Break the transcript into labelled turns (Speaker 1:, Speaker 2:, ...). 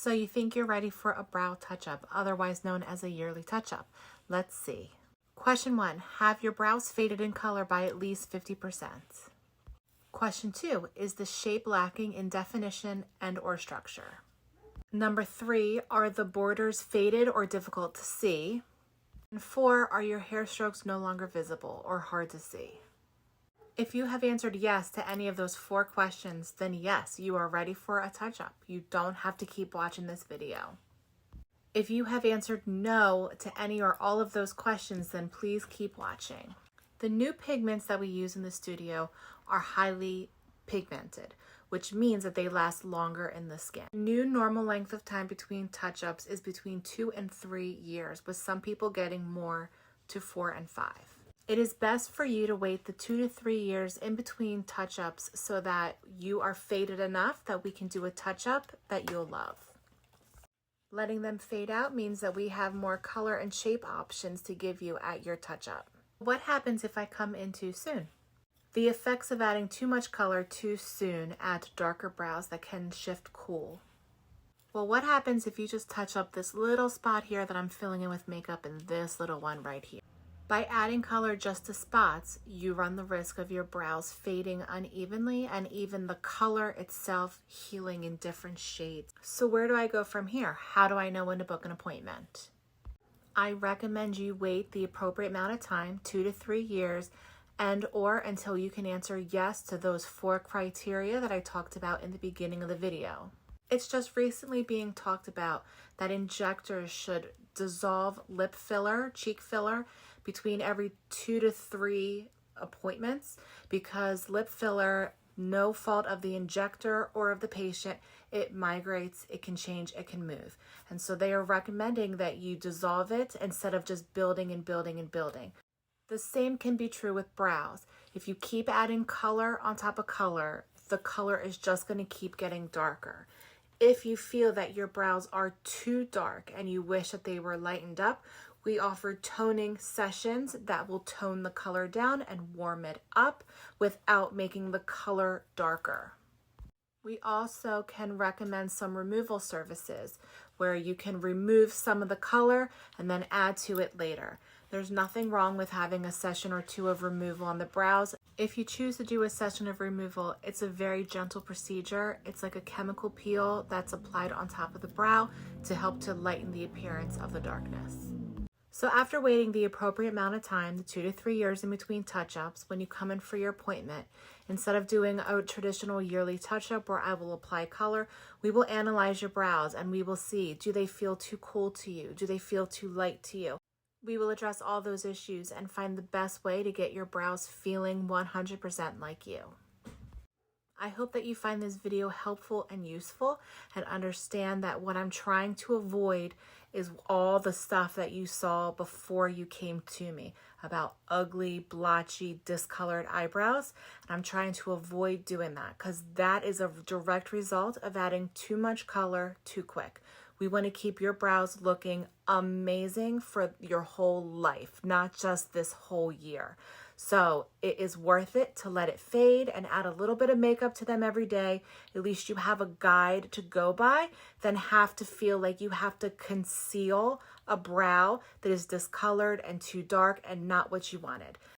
Speaker 1: So you think you're ready for a brow touch-up, otherwise known as a yearly touch-up. Let's see. Question 1. Have your brows faded in color by at least 50%? Question 2. Is the shape lacking in definition and/or structure? Number 3. Are the borders faded or difficult to see? And 4. Are your hair strokes no longer visible or hard to see? If you have answered yes to any of those 4 questions, then yes, you are ready for a touch-up. You don't have to keep watching this video. If you have answered no to any or all of those questions, then please keep watching. The new pigments that we use in the studio are highly pigmented, which means that they last longer in the skin. New normal length of time between touch-ups is between 2 and 3 years, with some people getting more to 4 and 5. It is best for you to wait the 2 to 3 years in between touch-ups so that you are faded enough that we can do a touch-up that you'll love. Letting them fade out means that we have more color and shape options to give you at your touch-up. What happens if I come in too soon? The effects of adding too much color too soon add to darker brows that can shift cool. Well, what happens if you just touch up this little spot here that I'm filling in with makeup and this little one right here? By adding color just to spots, you run the risk of your brows fading unevenly and even the color itself healing in different shades. So where do I go from here? How do I know when to book an appointment? I recommend you wait the appropriate amount of time, 2 to 3 years, and/or until you can answer yes to those 4 criteria that I talked about in the beginning of the video. It's just recently being talked about that injectors should dissolve lip filler, cheek filler, between every 2 to 3 appointments, because lip filler, no fault of the injector or of the patient, it migrates, it can change, it can move. And so they are recommending that you dissolve it instead of just building and building and building. The same can be true with brows. If you keep adding color on top of color, the color is just going to keep getting darker. If you feel that your brows are too dark and you wish that they were lightened up, we offer toning sessions that will tone the color down and warm it up without making the color darker. We also can recommend some removal services where you can remove some of the color and then add to it later. There's nothing wrong with having a session or 2 of removal on the brows. If you choose to do a session of removal, it's a very gentle procedure. It's like a chemical peel that's applied on top of the brow to help to lighten the appearance of the darkness. So after waiting the appropriate amount of time, the 2 to 3 years in between touch-ups, when you come in for your appointment, instead of doing a traditional yearly touch-up where I will apply color, we will analyze your brows and we will see, do they feel too cool to you? Do they feel too light to you? We will address all those issues and find the best way to get your brows feeling 100% like you. I hope that you find this video helpful and useful and understand that what I'm trying to avoid is all the stuff that you saw before you came to me about ugly, blotchy, discolored eyebrows. And I'm trying to avoid doing that because that is a direct result of adding too much color too quick. We want to keep your brows looking amazing for your whole life, not just this whole year. So it is worth it to let it fade and add a little bit of makeup to them every day. At least you have a guide to go by, than have to feel like you have to conceal a brow that is discolored and too dark and not what you wanted.